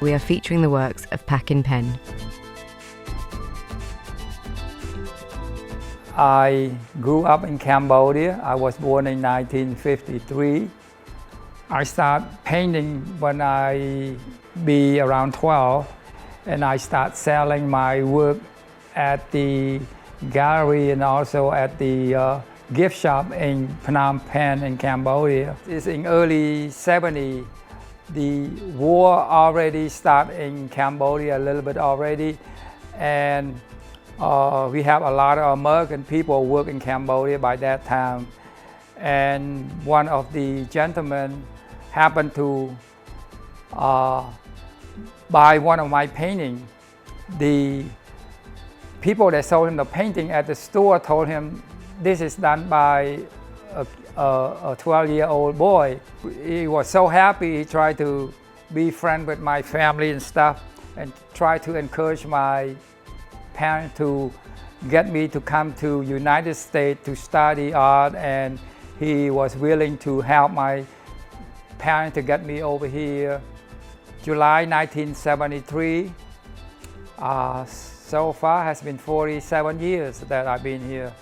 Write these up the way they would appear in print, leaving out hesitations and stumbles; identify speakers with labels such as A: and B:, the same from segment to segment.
A: we are featuring the works of Pakan Penn.
B: I grew up in Cambodia. I was born in 1953. I started painting when I be around 12, and I start selling my work at the gallery and also at the gift shop in Pakan Penn in Cambodia. It's in early 70s. The war already started in Cambodia a little bit already, and we have a lot of American people work in Cambodia by that time. And one of the gentlemen happened to buy one of my paintings. The people that sold him the painting at the store told him this is done by a 12-year-old boy. He was so happy. He tried to be friends with my family and stuff, and tried to encourage my parents to get me to come to United States to study art, and he was willing to help my parents to get me over here. July 1973. So far has been 47 years that I've been here.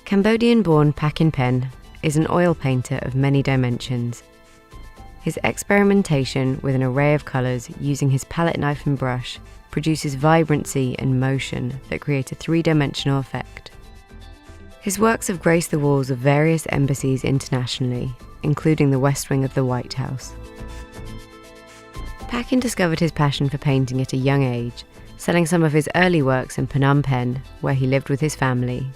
A: Cambodian-born Pakan Penn is an oil painter of many dimensions. His experimentation with an array of colours using his palette knife and brush produces vibrancy and motion that create a three-dimensional effect. His works have graced the walls of various embassies internationally, including the West Wing of the White House. Pakan discovered his passion for painting at a young age, selling some of his early works in Phnom Penh, where he lived with his family.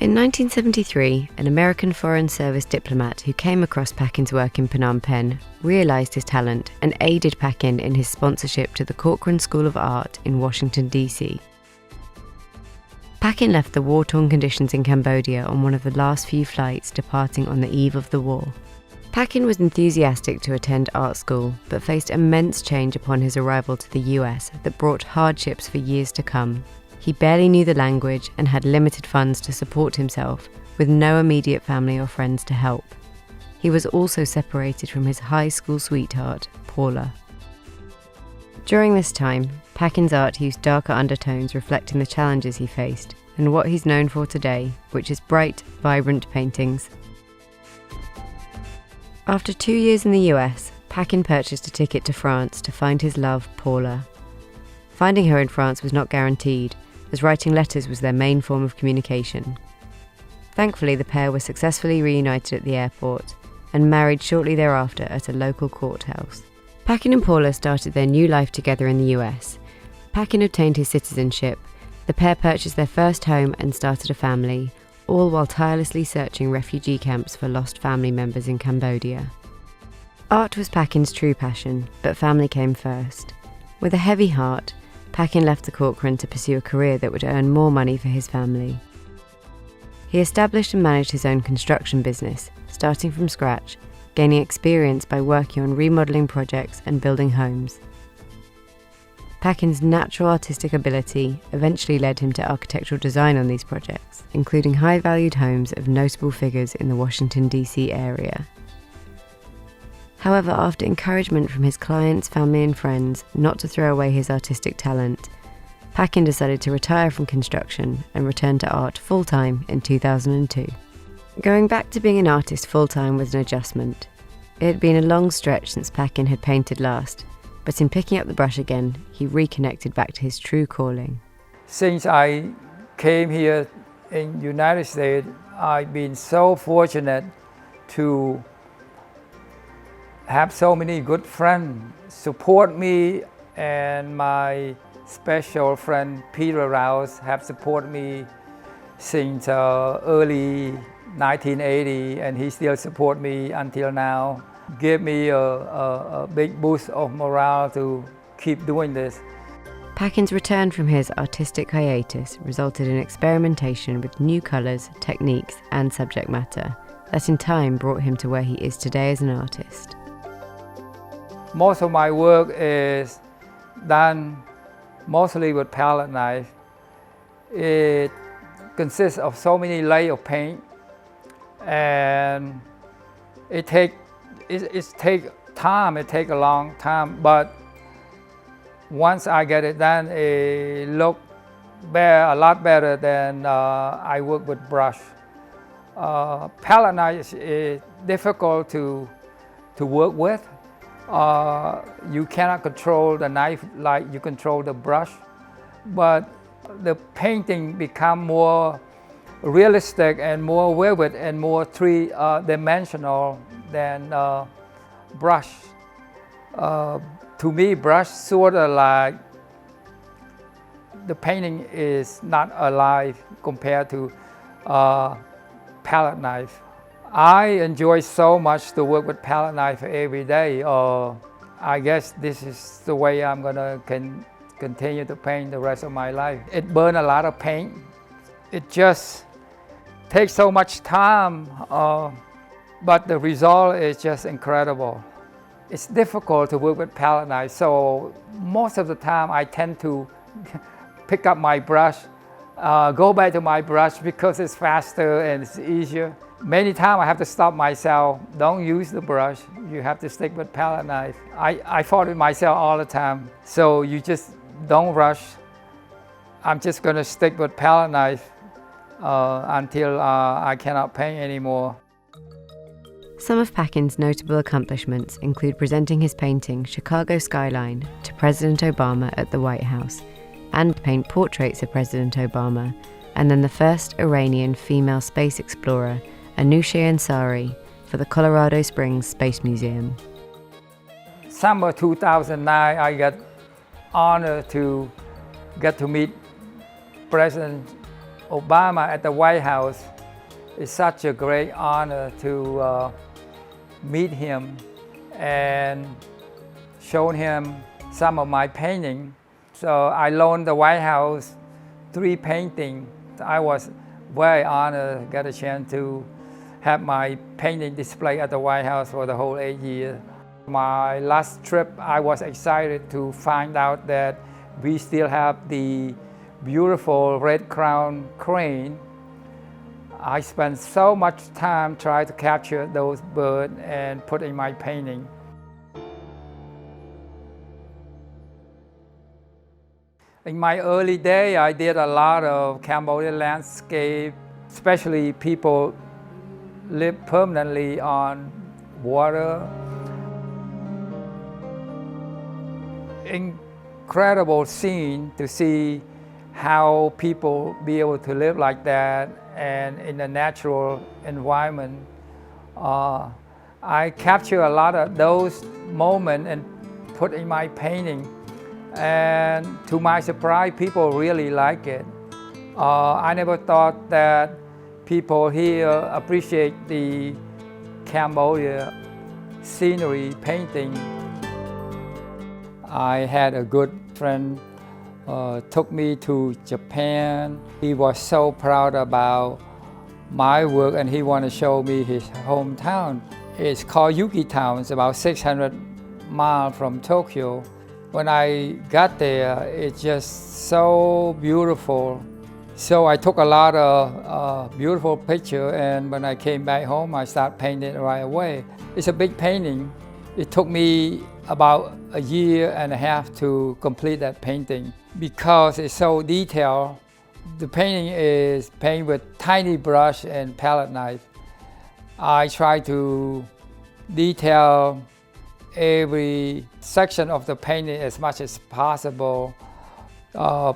A: In 1973, an American Foreign Service diplomat who came across Pakan's work in Phnom Penh realised his talent and aided Pakan in his sponsorship to the Corcoran School of Art in Washington, D.C. Pakan left the war-torn conditions in Cambodia on one of the last few flights departing on the eve of the war. Pakan was enthusiastic to attend art school, but faced immense change upon his arrival to the US that brought hardships for years to come. He barely knew the language and had limited funds to support himself, with no immediate family or friends to help. He was also separated from his high school sweetheart, Paula. During this time, Pakan's art used darker undertones reflecting the challenges he faced and what he's known for today, which is bright, vibrant paintings. After 2 years in the US, Pakan purchased a ticket to France to find his love, Paula. Finding her in France was not guaranteed, as writing letters was their main form of communication. Thankfully, the pair were successfully reunited at the airport and married shortly thereafter at a local courthouse. Pakan and Paula started their new life together in the US. Pakan obtained his citizenship, the pair purchased their first home and started a family, all while tirelessly searching refugee camps for lost family members in Cambodia. Art was Pakan's true passion, but family came first. With a heavy heart, Pakan left the Corcoran to pursue a career that would earn more money for his family. He established and managed his own construction business, starting from scratch, gaining experience by working on remodelling projects and building homes. Pakan's natural artistic ability eventually led him to architectural design on these projects, including high-valued homes of notable figures in the Washington, D.C. area. However, after encouragement from his clients, family and friends not to throw away his artistic talent, Pakan decided to retire from construction and return to art full-time in 2002. Going back to being an artist full-time was an adjustment. It had been a long stretch since Pakan had painted last, but in picking up the brush again, he reconnected back to his true calling.
B: Since I came here in the United States, I've been so fortunate to have so many good friends support me, and my special friend Peter Rouse have supported me since early 1980, and he still supports me until now. Give me a big boost of morale to keep doing this.
A: Pakan's return from his artistic hiatus resulted in experimentation with new colours, techniques and subject matter that in time brought him to where he is today as an artist.
B: Most of my work is done mostly with palette knife. It consists of so many layers of paint, and it takes time, it takes a long time, but once I get it done, it look a lot better than I work with brush. Palette knife is difficult to work with. You cannot control the knife like you control the brush, but the painting become more realistic and more vivid and more three-dimensional than brush. To me, brush sort of like the painting is not alive compared to palette knife. I enjoy so much to work with palette knife every day. I guess this is the way I'm gonna continue to paint the rest of my life. It burns a lot of paint. It just takes so much time, but the result is just incredible. It's difficult to work with palette knife, so most of the time I tend to pick up my brush, go back to my brush because it's faster and it's easier. Many times I have to stop myself, don't use the brush, you have to stick with palette knife. I fought with myself all the time, so you just don't rush. I'm just gonna stick with palette knife until I cannot paint anymore.
A: Some of Pakan's notable accomplishments include presenting his painting Chicago Skyline to President Obama at the White House, and paint portraits of President Obama, and then the first Iranian female space explorer, Anousheh Ansari, for the Colorado Springs Space Museum.
B: Summer 2009, I got honored to get to meet President Obama at the White House. It's such a great honor to meet him and show him some of my painting. So I loaned the White House 3 paintings. I was very honored to get a chance to have my painting displayed at the White House for the whole 8 years. My last trip, I was excited to find out that we still have the beautiful red crown crane. I spent so much time trying to capture those birds and put in my painting. In my early day, I did a lot of Cambodian landscape, especially people live permanently on water. Incredible scene to see how people be able to live like that and in a natural environment. I capture a lot of those moments and put in my painting. And to my surprise, people really like it. I never thought that people here appreciate the Cambodia scenery painting. I had a good friend took me to Japan. He was so proud about my work and he wanted to show me his hometown. It's called Yuki Town. It's about 600 miles from Tokyo. When I got there, it's just so beautiful. So I took a lot of beautiful pictures, and when I came back home, I started painting it right away. It's a big painting. It took me about a year and a half to complete that painting because it's so detailed. The painting is painted with tiny brush and palette knife. I try to detail every section of the painting as much as possible.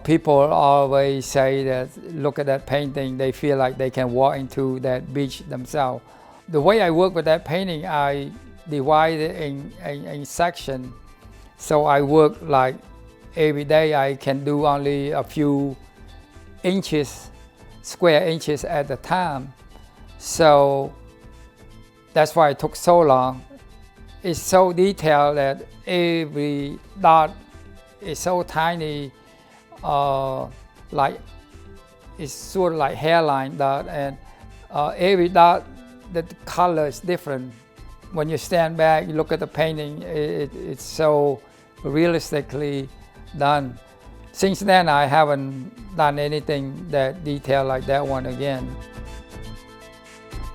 B: People always say that, look at that painting, they feel like they can walk into that beach themselves. The way I work with that painting, I divide it in sections. So I work like every day I can do only a few inches, square inches at a time. So that's why it took so long. It's so detailed that every dot is so tiny, like it's sort of like hairline dot, and every dot, the color is different. When you stand back, you look at the painting, it's so realistically done. Since then, I haven't done anything that detailed like that one again.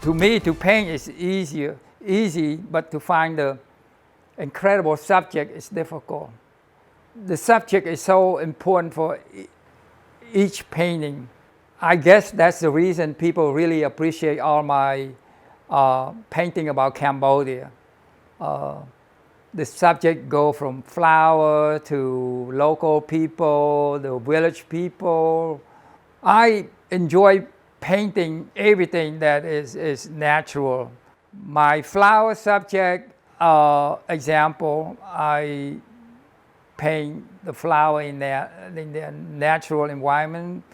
B: To me, to paint is easy, but to find the incredible subject is difficult. The subject is so important for each painting. I guess that's the reason people really appreciate all my painting about Cambodia. The subject go from flower to local people, the village people. I enjoy painting everything that is natural. My flower subject example, I paint the flower in their natural environment.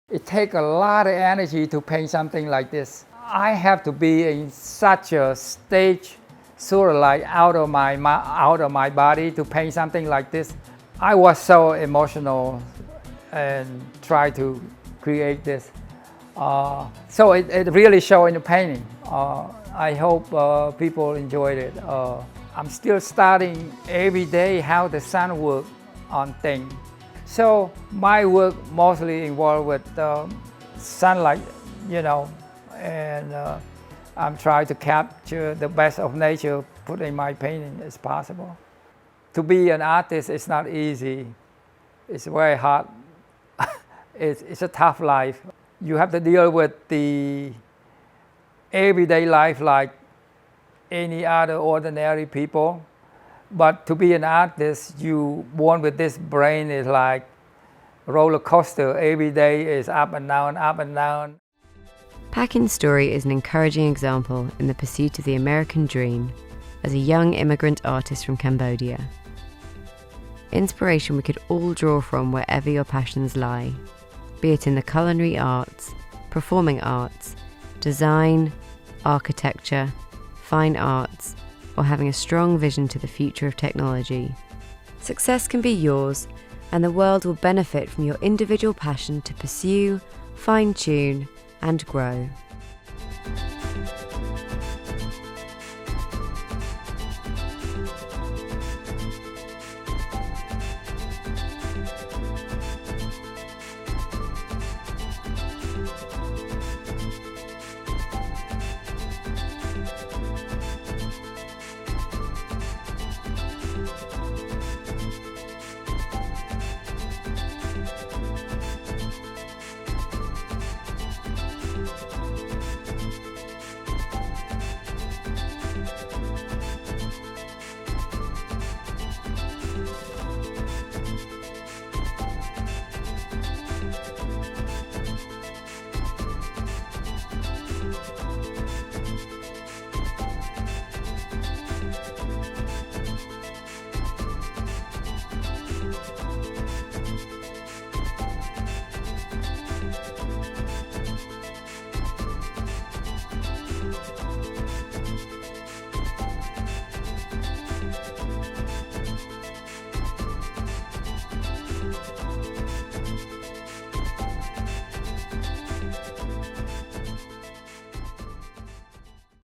B: It takes a lot of energy to paint something like this. I have to be in such a stage, sort of like out of my body to paint something like this. I was so emotional and tried to create this. So it really shows in the painting. I hope people enjoyed it. I'm still studying every day how the sun works on things. So my work mostly involved with sunlight, and I'm trying to capture the best of nature, put in my painting as possible. To be an artist is not easy. It's very hard. It's a tough life. You have to deal with the everyday life like any other ordinary people. But to be an artist, you born with this brain is like a roller coaster. Every day is up and down, up and down.
A: Pakan's story is an encouraging example in the pursuit of the American dream as a young immigrant artist from Cambodia. Inspiration we could all draw from wherever your passions lie, be it in the culinary arts, performing arts, design, architecture, fine arts, or having a strong vision to the future of technology. Success can be yours, and the world will benefit from your individual passion to pursue, fine-tune, and grow.